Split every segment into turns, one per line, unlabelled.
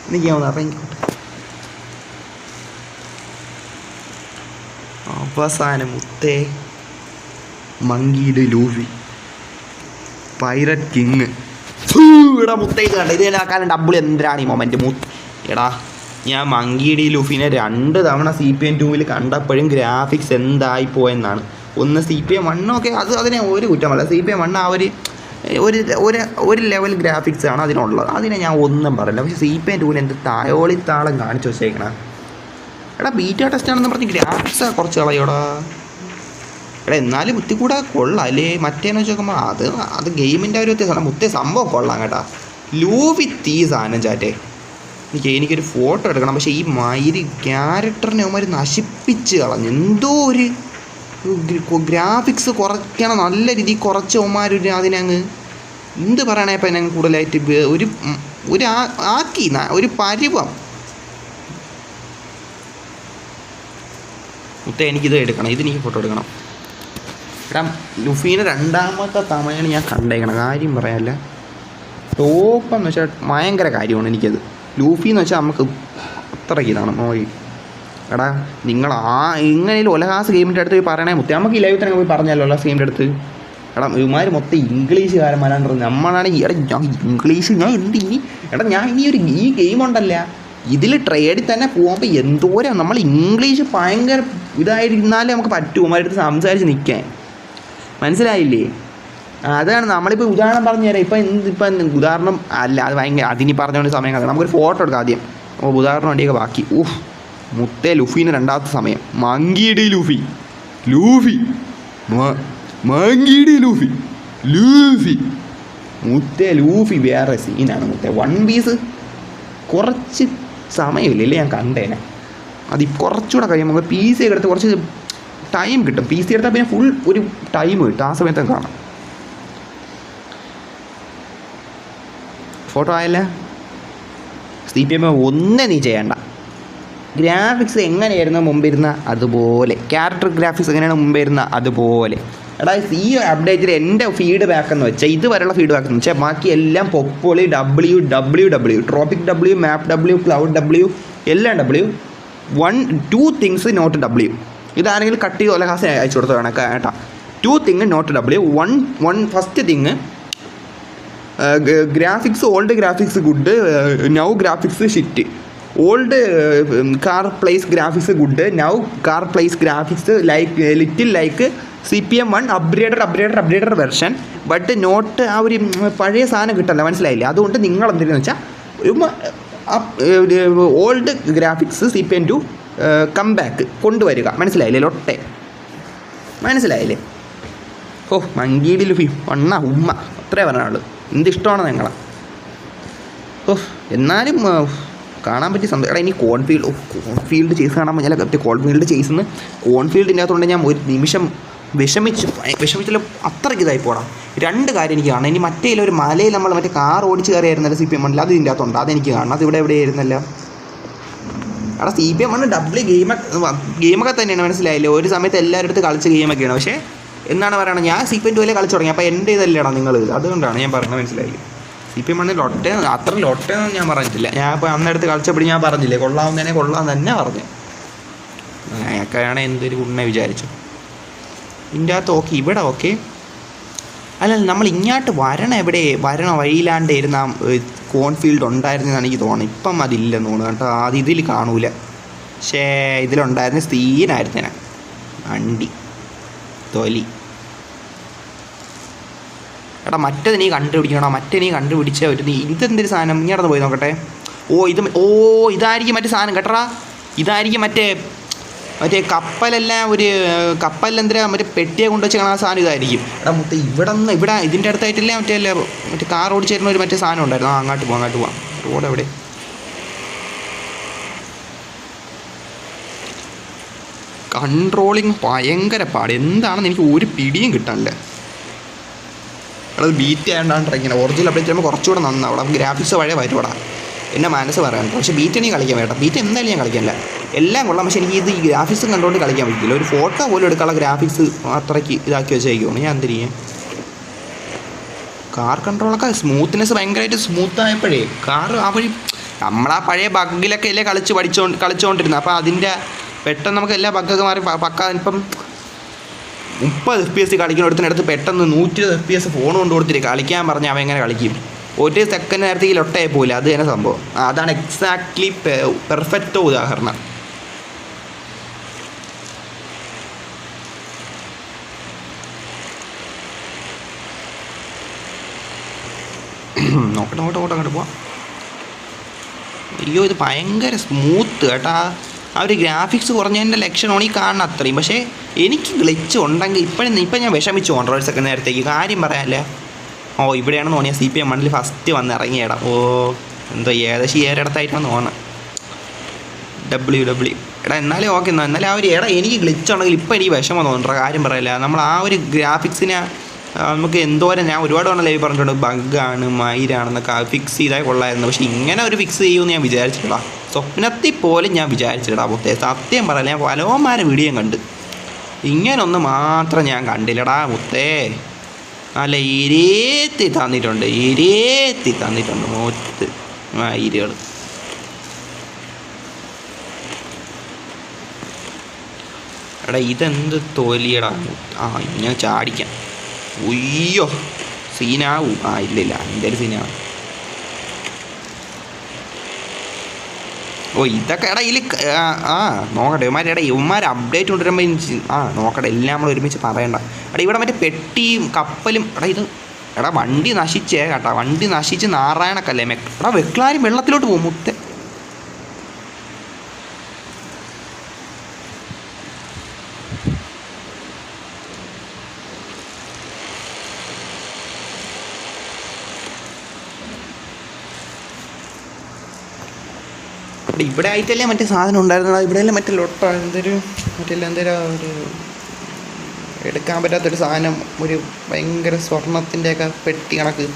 എനിക്ക് ഇറങ്ങിക്കോട്ടെ. അവസാനം മുത്തേ മങ്കിയുടെ ലൂഫി പൈററ്റ് കിങ്. എടാ മുത്തേ കണ്ട ഇത് കാലം ഡബിൾ എന്തിനാണ് ഈ മൊമെൻറ്റ് എടാ. ഞാൻ മങ്കിയുടെ ലൂഫിനെ 2 തവണ CPM 2 കണ്ടപ്പോഴും ഗ്രാഫിക്സ് എന്തായി പോയെന്നാണ്. ഒന്ന് CPM 1 ഒക്കെ അതിനെ ഒരു കുറ്റമല്ല. CPM 1 ആ ഒരു ലെവൽ ഗ്രാഫിക്സ് ആണ് അതിനുള്ളത്, അതിനെ ഞാൻ ഒന്നും പറയില്ല. പക്ഷേ CPM 2 എന്ത് തായോളിത്താളം കാണിച്ചു വെച്ചേക്കണ. എടാ ബീറ്റാ ടെസ്റ്റ് ആണെന്ന് പറഞ്ഞ് ഗ്രാഫിക്സ് കുറച്ച് കളയോടാ. എടാ എന്നാലും മുത്തി കൂടെ കൊള്ളാം അല്ലേ? മറ്റേന്ന് വെച്ച് നോക്കുമ്പോൾ അത് ഗെയിമിൻ്റെ ഒരു വ്യത്യാസമാണ്. മുത്തേ സംഭവം കൊള്ളാം കേട്ടാ. ലൂഫി തീ സാധനം ചാറ്റേ. എനിക്കൊരു ഫോട്ടോ എടുക്കണം. പക്ഷേ ഈ മയിരി ക്യാരക്ടറിനെ അവന്മാർ നശിപ്പിച്ച് കളഞ്ഞു. എന്തോ ഒരു ഗ്രാഫിക്സ് കുറയ്ക്കണം, നല്ല രീതിയിൽ കുറച്ച് അവന്മാർ അതിനങ്ങ് എന്ത് പറയണേ. ഇപ്പം ഞങ്ങൾ കൂടുതലായിട്ട് ആക്കി ഒരു പരുവം. മുത്തേ എനിക്കിത് എടുക്കണം, ഇതെനിക്ക് ഫോട്ടോ എടുക്കണം. എടാ ലുഫീനെ 2ാമത്തെ തവണയാണ് ഞാൻ കണ്ടേക്കണം. കാര്യം പറയാല്ല, ടോപ്പെന്ന് വെച്ചാൽ ഭയങ്കര കാര്യമാണ് എനിക്കത്. ലൂഫി എന്ന് വെച്ചാൽ നമുക്ക് അത്രയ്ക്ക് ഇതാണ് നോയി. എടാ നിങ്ങൾ ഇങ്ങനെയും ഒലഹാസ് ഗെയിമിൻ്റെ അടുത്ത് പോയി പറയണേ മുത്തേ. നമുക്ക് ഈ ലൈവ് തന്നെ പോയി പറഞ്ഞല്ലോ ഒലഹാസ് ഗെയിമിൻ്റെ അടുത്ത്. എടാ ഇവന്മാർ മൊത്തം ഇംഗ്ലീഷുകാരന്മാരാണ് പറഞ്ഞത്. നമ്മളാണ് എടാ ഞാൻ ഇംഗ്ലീഷ് ഞാൻ എന്ത് ഇനി എടാ ഞാൻ ഈ ഗെയിം ഉണ്ടല്ല ഇതിൽ ട്രേഡിൽ തന്നെ പോകുമ്പോൾ എന്തോരം നമ്മൾ ഇംഗ്ലീഷ് ഭയങ്കര ഇതായിരുന്നാലേ നമുക്ക് പറ്റും ഇവന്മാരുടെ അടുത്ത് സംസാരിച്ച് നിൽക്കാൻ. മനസ്സിലായില്ലേ? അതാണ് നമ്മളിപ്പോൾ ഉദാഹരണം പറഞ്ഞു തരാം. ഇപ്പം ഉദാഹരണം അല്ല, അത് ഭയങ്കര അതിനി പറഞ്ഞുകൊണ്ട് സമയം കളയാം. നമുക്കൊരു ഫോട്ടോ എടുക്കാം ആദ്യം. അപ്പോൾ ഉദാഹരണം വേണ്ടിയൊക്കെ ബാക്കി. മുത്തേ ലുഫീന് 2ാമത്തെ സമയം. മങ്കിയുടെ ലൂഫി മങ്കിയുടെ ലൂഫി മുത്തേ ലൂഫി വേറെ സീനാണ് മുത്തേ. 1 പീസ് കുറച്ച് സമയമില്ലേ ഞാൻ കണ്ടേനെ. അത് കുറച്ചുകൂടെ കഴിയുമ്പോൾ PC ഒക്കെ എടുത്ത് കുറച്ച് ടൈം കിട്ടും. PC എടുത്താൽ പിന്നെ ഫുൾ ഒരു ടൈം കിട്ടും. ആ സമയത്തൊക്കെ കാണാം. ഫോട്ടോ ആയല്ലേ? CPM ഒന്നും നീ ചെയ്യണ്ട. ഗ്രാഫിക്സ് എങ്ങനെയായിരുന്നു മുമ്പിരുന്ന അതുപോലെ, ക്യാരക്ടർ ഗ്രാഫിക്സ് എങ്ങനെയാണ് മുമ്പിരുന്ന അതുപോലെ. എടാ ഈ അപ്ഡേറ്റിൽ എൻ്റെ ഫീഡ്ബാക്ക് എന്ന് വെച്ചാൽ ഇതുവരെയുള്ള ഫീഡ്ബാക്ക് എന്ന് വെച്ചാൽ ബാക്കി എല്ലാം പൊപ്പോളി WWW tropic W map W cloud W എല്ലാം W 1-2 തിങ്സ് നോട്ട് W. ഇതാരെങ്കിലും കട്ട് ചെയ്ത് ഒലഹാസ് അയച്ചു കൊടുത്തു വേണം കേട്ടാ. 2 thing not W. First thing graphics old graphics good, now graphics shit. Old car place graphics good, now car place graphics little like CPM 1 upgraded version but not ആ ഒരു പഴയ സാധനം കിട്ടല്ല. മനസ്സിലായില്ലേ? അതുകൊണ്ട് നിങ്ങൾ എന്തെന്ന് വെച്ചാൽ ഓൾഡ് ഗ്രാഫിക്സ് CPM 2 കംബാക്ക് കൊണ്ടുവരിക. മനസ്സിലായില്ലേ? ലൊട്ടെ മനസ്സിലായില്ലേ? മങ്കിയുടെ ലുഫി ഉമ്മ അത്രേ പറഞ്ഞുള്ളൂ. എന്തിഷ്ടമാണ് നിങ്ങളെ. എന്നാലും കാണാൻ പറ്റിയ സന്തോഷം. എടാ ഇനി കോൺഫീൽഡ് ചേസ് കാണാൻ പറ്റില്ല. കോൺഫീൽഡ് ചേസിന്ന് കോൺഫീൽഡിൻ്റെ അകത്തുകൊണ്ട് ഞാൻ ഒരു നിമിഷം വിഷമിച്ചില്ല. അത്രയ്ക്ക് ഇതായി പോടാം. 2 കാര്യം എനിക്ക് കാണാം. ഇനി മറ്റേ ഒരു മലയിൽ നമ്മൾ മറ്റേ കാർ ഓടിച്ച് കയറിയായിരുന്നല്ലോ CPM 1 അത് ഇതിൻ്റെ അകത്തുണ്ട്. അതെനിക്ക് കാണണം. അത് ഇവിടെ ആയിരുന്നല്ലോ. എടാ CPM 1 ഡബിൾ ഗെയിമൊക്കെ തന്നെയാണ്. മനസ്സിലായില്ലേ? ഒരു സമയത്ത് എല്ലാവരുടെ അടുത്ത് കളിച്ച ഗെയിമൊക്കെയാണ്. പക്ഷേ എന്താണ് പറയുന്നത്, ഞാൻ CPM 2 കളിച്ച് തുടങ്ങി. അപ്പോൾ എൻ്റെ ഇതല്ലേടാ നിങ്ങൾ, അതുകൊണ്ടാണ് ഞാൻ പറയുന്നത്. മനസ്സിലായില്ലേ? CPM 1 അത്ര ലൊട്ടേന്നൊന്നും ഞാൻ പറഞ്ഞിട്ടില്ല. ഞാൻ ഇപ്പോൾ അന്നെടുത്ത് കളിച്ചപ്പോൾ ഞാൻ പറഞ്ഞില്ലേ കൊള്ളാൻ തന്നെ പറഞ്ഞു. ഞങ്ങൾക്കാണ് എന്തൊരു ഗുണനെ വിചാരിച്ചു. ഇതിൻ്റെ അകത്ത് ഓക്കെ, ഇവിടെ ഓക്കെ. അല്ല നമ്മൾ ഇങ്ങോട്ട് വരണ വഴിയിലാണ്ട് ഇരുന്ന കോൺഫീൽഡ് ഉണ്ടായിരുന്നെന്നാണ് എനിക്ക് തോന്നുന്നത്. ഇപ്പം അതില്ലെന്ന് തോന്നുന്നു കേട്ടോ. അത് ഇതിൽ കാണൂല. പക്ഷേ ഇതിലുണ്ടായിരുന്ന സീനായിരുന്നേനെ വണ്ടി തൊലി. എടാ മറ്റേത് നീ കണ്ടുപിടിക്കണോ? നീ കണ്ടുപിടിച്ച ഒരു ഇതെന്തൊരു സാധനം. ഇങ്ങോട്ട് പോയി നോക്കട്ടെ. ഇതായിരിക്കും മറ്റേ സാധനം കേട്ടറാ. ഇതായിരിക്കും മറ്റേ കപ്പലെല്ലാം കപ്പലിലെന്തിനാ മറ്റേ പെട്ടിയെ കൊണ്ടുവച്ച് കാണാൻ സാധനം ഇതായിരിക്കും. എടാ ഇവിടെ ഇതിൻ്റെ അടുത്തായിട്ടില്ലേ മറ്റേ കാർ ഓടിച്ച് തരുന്ന ഒരു മറ്റേ സാധനം ഉണ്ടായിരുന്നു. അങ്ങോട്ട് പോവാം. റോഡ് എവിടെ? കൺട്രോളിങ് ഭയങ്കര പാട്. എന്താണെന്ന് എനിക്ക് ഒരു പിടിയും കിട്ടാനില്ല. അത് ബീറ്റ് ആയതുകൊണ്ടാണ് ഇങ്ങനെ. ഒറിജിനൽ അപ്ഡേറ്റ് ചെയ്യുമ്പോൾ കുറച്ചുകൂടെ നന്നാവും. അവിടെ ഗ്രാഫിക്സ് പഴയ വരുവാടാ. എൻ്റെ മനസ്സ് പറയാൻ. പക്ഷേ ബീറ്റ് എനിക്ക് കളിക്കാൻ വേണ്ട. ബീറ്റ് എന്തായാലും ഞാൻ കളിക്കാനില്ല. എല്ലാം കൊള്ളാം. പക്ഷേ എനിക്ക് ഈ ഗ്രാഫിക്സും കണ്ടുകൊണ്ട് കളിക്കാൻ പറ്റില്ല. ഒരു ഫോട്ടോ പോലും എടുക്കാനുള്ള ഗ്രാഫിക്സ് അത്രയ്ക്ക് ഇതാക്കി വെച്ചേക്കുവാണ്. ഞാൻ എന്തിരിക്കും. കാർ കൺട്രോളൊക്കെ സ്മൂത്ത്നെസ് ഭയങ്കരമായിട്ട് സ്മൂത്തായപ്പോഴേ കാർ ആ വഴി നമ്മളാ പഴയ ബഗ്ഗിലൊക്കെ അല്ലേ കളിച്ചുകൊണ്ടിരുന്നത്. അപ്പോൾ അതിൻ്റെ പെട്ടെന്ന് നമുക്ക് എല്ലാ ബഗ്ഗൊക്കെ മാറി പക്ക ഇപ്പം 30 FPS കളിക്കുന്നിടത്തിനടുത്ത് പെട്ടെന്ന് 120 FPS ഫോൺ കൊണ്ട് കൊടുത്തിട്ട് കളിക്കാൻ പറഞ്ഞാൽ അവൻ എങ്ങനെ കളിക്കും? ഒരു സെക്കൻഡ് നേരത്തേക്ക് ലൊട്ടയായി പോയില്ല. അത് തന്നെ സംഭവം. അതാണ് എക്സാക്ട്ലി പെർഫെക്റ്റ് ഉദാഹരണം. നോക്കട്ടെ അങ്ങോട്ട് പോവാം. അയ്യോ ഇത് ഭയങ്കര സ്മൂത്ത് കേട്ടാ. ആ ഒരു ഗ്രാഫിക്സ് കുറഞ്ഞതിൻ്റെ ലക്ഷണമാണ് ഈ കാണുന്ന അത്രയും. പക്ഷേ എനിക്ക് ഗ്ലിച്ച് ഉണ്ടെങ്കിൽ ഇപ്പം ഞാൻ വിഷമിച്ചു പോകണ്ട ഒരു സെക്കൻഡ് നേരത്തേക്ക്. കാര്യം പറയാമല്ലേ. ഇവിടെയാണെന്ന് തോന്നിയാൽ CPM 1 ഫസ്റ്റ് വന്ന് ഇറങ്ങിയ ഇടം. എന്തോ ഏകദേശം ഏരിടത്തായിട്ടാണ് തോന്നുന്നത്. WW എന്നാലും ഓക്കെ. എന്നാലും ആ ഒരു എനിക്ക് ഗ്ലിച്ച് ഉണ്ടെങ്കിൽ ഇപ്പം എനിക്ക് വിഷമം തോന്നുന്നുണ്ടോ. കാര്യം പറയല്ല. നമ്മൾ ആ ഒരു ഗ്രാഫിക്സിനെ നമുക്ക് എന്തോരം ഞാൻ ഒരുപാട് തവണ ലൈവ് പറഞ്ഞിട്ടുണ്ട് ബഗ്ഗാണ് മയിലാണെന്നൊക്കെ ഫിക്സ് ചെയ്താൽ കൊള്ളായിരുന്നു. പക്ഷേ ഇങ്ങനെ ഒരു ഫിക്സ് ചെയ്യുമെന്ന് ഞാൻ വിചാരിച്ചിട്ടില്ല. സ്വപ്നത്തിൽ പോലും ഞാൻ വിചാരിച്ചിടാ മുത്തേ. സത്യം പറയാം. ഞാൻ പലവന്മാരെ വീഡിയോ കണ്ട് ഇങ്ങനൊന്ന് മാത്രം ഞാൻ കണ്ടില്ലടാ മുത്തേ. നല്ല ഇരേത്തി തന്നിട്ടുണ്ട് മൂത്ത് മയിലുകൾ. എടാ ഇതെന്ത് തൊലിയടാ. ഇങ്ങനെ ചാടിക്കാം. ഉയ്യോ സീനാവും. ഇല്ലില്ല എൻ്റെ ഒരു സീനാവും. ഇതൊക്കെ ഇതിൽ നോക്കട്ടെ ഇവന്മാർ അപ്ഡേറ്റ് കൊണ്ടുവരുമ്പോൾ നോക്കട്ടെ എല്ലാം നമ്മൾ ഒരുമിച്ച് പറയണ്ട. ഇവിടെ മറ്റേ പെട്ടിയും കപ്പലും ഇത് വണ്ടി നശിച്ചേ കേട്ടാ. വണ്ടി നശിച്ച് നാറായണക്കല്ലേ വെക്ലാരും വെള്ളത്തിലോട്ട് പോകും മുത്തേ. ഇവിടെ ആയിട്ടല്ലേ മറ്റേ സാധനം ഉണ്ടായിരുന്നത്. ഇവിടെയല്ലേ മറ്റേ ലൊട്ട എന്തൊരു ഒരു എടുക്കാൻ പറ്റാത്തൊരു സാധനം, ഒരു ഭയങ്കര സ്വർണത്തിൻ്റെയൊക്കെ പെട്ടി കണക്ക്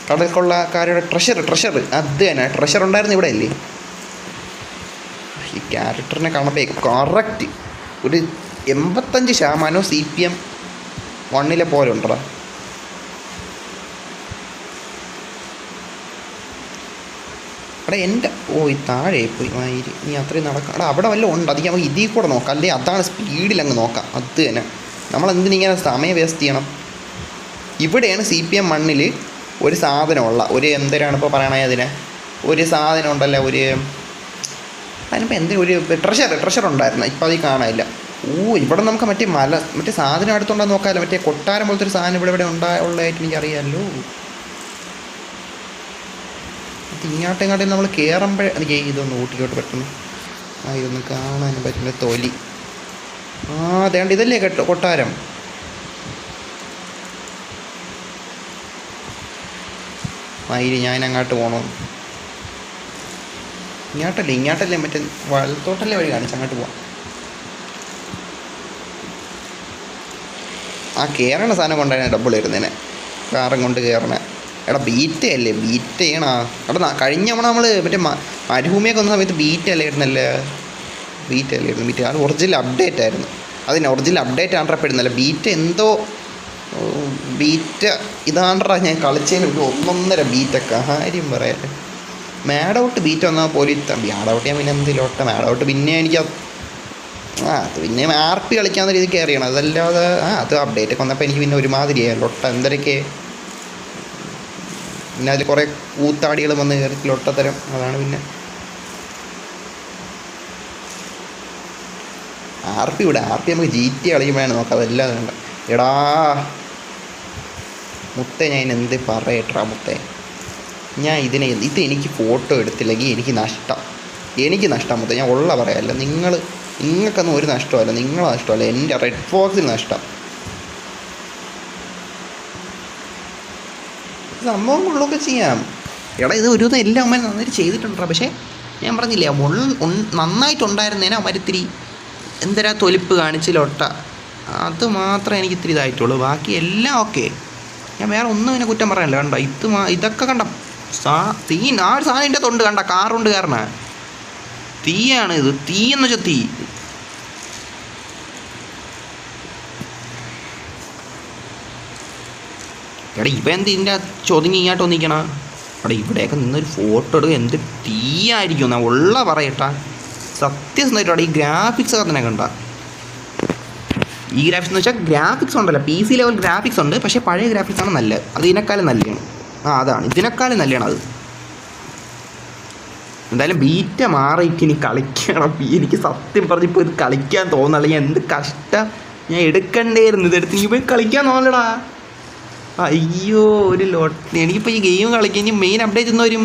കടൽക്കുള്ള കാര്യയുടെ ട്രഷർ അത് തന്നെ ട്രഷർ ഉണ്ടായിരുന്നു ഇവിടെ അല്ലേ. ഈ ക്യാരക്ടറിനെ കാണുമ്പോൾ കറക്റ്റ് ഒരു 85% CPM 1 പോലെ ഉണ്ടടാ. എൻ്റെ ഈ താഴെ പോയി നീ അത്രയും നടക്കാം. അവിടെ വല്ലതും ഉണ്ട്. അത് നമുക്ക് ഇതിൽ കൂടെ നോക്കാം. അല്ലെങ്കിൽ അതാണ് സ്പീഡിൽ അങ്ങ് നോക്കാം. അത് തന്നെ നമ്മളെന്തിനിങ്ങനെ സമയം വേസ്റ്റ് ചെയ്യണം. ഇവിടെയാണ് CPM 1 ഒരു സാധനമുള്ള ഒരു എന്തരാണ് ഇപ്പോൾ പറയണേ അതിനെ ഒരു സാധനം ഉണ്ടല്ലോ. അതിനിപ്പോൾ എന്തെങ്കിലും ഒരു ട്രഷർ ഉണ്ടായിരുന്നു. ഇപ്പം അത് കാണാനില്ല. ഇവിടെ നമുക്ക് മറ്റേ സാധനം അടുത്തുണ്ടോ നോക്കാമല്ലോ. മറ്റേ കൊട്ടാരം പോലത്തെ ഒരു സാധനം ഇവിടെ ഉള്ളതായിട്ട് എനിക്കറിയാമല്ലോ. ഇങ്ങോട്ടെങ്ങാട്ടും നമ്മൾ കയറുമ്പോഴേ എനിക്ക് ഇതൊന്ന് ഊട്ടിക്കോട്ട് പെട്ടെന്ന് ഇതൊന്നും കാണാനും പറ്റില്ല. തൊലി അതേണ്ട ഇതല്ലേ കൊട്ടാരം. ഞാൻ അങ്ങോട്ട് പോകണോ? ഇങ്ങോട്ടല്ലേ മറ്റേ വലത്തോട്ടല്ലേ വഴി കാണിച്ച് അങ്ങോട്ട് പോവാം. കയറണ സാധനം കൊണ്ടാണ് ഡബിൾ വരുന്നതിനെ കാറും കൊണ്ട് കയറണേ. ബീറ്റയല്ലേ ബീറ്റ് ചെയ്യണോ? കഴിഞ്ഞ നമ്മൾ മറ്റേ മരുഭൂമിയൊക്കെ വന്ന സമയത്ത് ബീറ്റല്ലേ ആയിരുന്നല്ലേ. ബീറ്റ് അത് ഒറിജിനൽ അപ്ഡേറ്റ് ആയിരുന്നു. ഒറിജിനൽ അപ്ഡേറ്റ് ആണ്ടപ്പെടുന്നല്ല ബീറ്റ് എന്തോ ബീറ്റ് ഇതാണ്ടാ ഞാൻ കളിച്ചതിന് ഒരു 1.5 ബീറ്റൊക്കെ കാര്യം പറയാല്ലേ. മാഡൗട്ട് ബീറ്റ് വന്നാൽ പോലും മാഡൗട്ട് ഞാൻ പിന്നെ എന്തിലോട്ടെ മാഡൗട്ട് പിന്നെ എനിക്ക് അത് പിന്നെ RP കളിക്കാവുന്ന രീതിയിൽ കെയർ ചെയ്യണം. അതല്ലാതെ അത് അപ്ഡേറ്റ് ഒക്കെ വന്നപ്പോൾ എനിക്ക് പിന്നെ ഒരുമാതിരിയായി ലൊട്ട എന്തൊക്കെ പിന്നെ അതിൽ കുറേ കൂത്താടികൾ വന്ന് കയറി ലൊട്ടത്തരം. അതാണ് പിന്നെ RP നമുക്ക് GT കളിക്കുമ്പോഴാണ് നോക്കാം. അതെല്ലാം വേണ്ട എടാ മുത്തേ. ഞാൻ എന്ത് പറയട്ടാ മുത്തേ. ഞാൻ എനിക്ക് ഫോട്ടോ എടുത്തില്ലെങ്കിൽ എനിക്ക് നഷ്ടം മുത്തേ. ഞാൻ ഉള്ള പറയാമല്ല. നിങ്ങൾക്കൊന്നും ഒരു നഷ്ടമല്ല. നിങ്ങളെ നഷ്ടമല്ല, എൻ്റെ റെഡ് ഫോക്സിന് നഷ്ടം. സംഭവം ഉള്ളതൊക്കെ ചെയ്യാം. ഇത് ഒരു എല്ലാം അമ്മ നന്നായിട്ട് ചെയ്തിട്ടുണ്ടോ. പക്ഷേ ഞാൻ പറഞ്ഞില്ലേ നന്നായിട്ടുണ്ടായിരുന്നേനെ അമ്മരിത്തിരി എന്തരാ തൊലിപ്പ് കാണിച്ചിലൊട്ട. അത് മാത്രമേ എനിക്ക് ഇത്തിരി ഇതായിട്ടുള്ളൂ. ബാക്കി എല്ലാം ഓക്കെ. ഞാൻ വേറെ ഒന്നും ഇതിനെ കുറ്റം പറയാനില്ല. കണ്ടോ ഇതൊക്കെ കണ്ട തീ ആ ഒരു സാധനം എൻ്റെ തൊണ്ട് കണ്ട കാറുണ്ട് കാരണം തീയാണ് ഇത്. തീ എന്ന് വെച്ചാൽ തീ. ഇവ എന്ത് ഇതിൻ്റെ ചൊതുങ്ങി ഇങ്ങോട്ട് ഒന്നിക്കണ. അവിടെ ഇവിടെയൊക്കെ നിന്നൊരു ഫോട്ടോ എടുക്കുക എന്ത് തീയായിരിക്കും എന്നാ ഉള്ള പറയട്ടാ. സത്യസന്ധമായിട്ടാണ് ഈ ഗ്രാഫിക്സ് ഒക്കെ തന്നെ കണ്ട. ഈ ഗ്രാഫിക്സ് എന്ന് വെച്ചാൽ ഗ്രാഫിക്സ് ഉണ്ടല്ലോ, PC ലെവൽ ഗ്രാഫിക്സ് ഉണ്ട്, പക്ഷേ പഴയ ഗ്രാഫിക്സ് ആണ് നല്ലത്. അത് ഇതിനേക്കാളും നല്ലതാണ്. അതാണ് ഇതിനേക്കാളും നല്ലതാണ് അത്. എന്തായാലും ബീറ്റ മാറിയിട്ട് ഇനി കളിക്കണം. എനിക്ക് സത്യം പറഞ്ഞിപ്പോൾ ഇത് കളിക്കാൻ തോന്നല്ല. ഞാൻ എന്ത് കഷ്ടം, ഞാൻ എടുക്കണ്ടേയിരുന്നു ഇതെടുത്ത്. നീ പോയി കളിക്കാൻ തോന്നലടാ. അയ്യോ ഒരു എനിക്കിപ്പോൾ ഈ ഗെയിം കളിക്കാൻ ഇനി മെയിൻ അപ്ഡേറ്റ് എന്ന് വരും.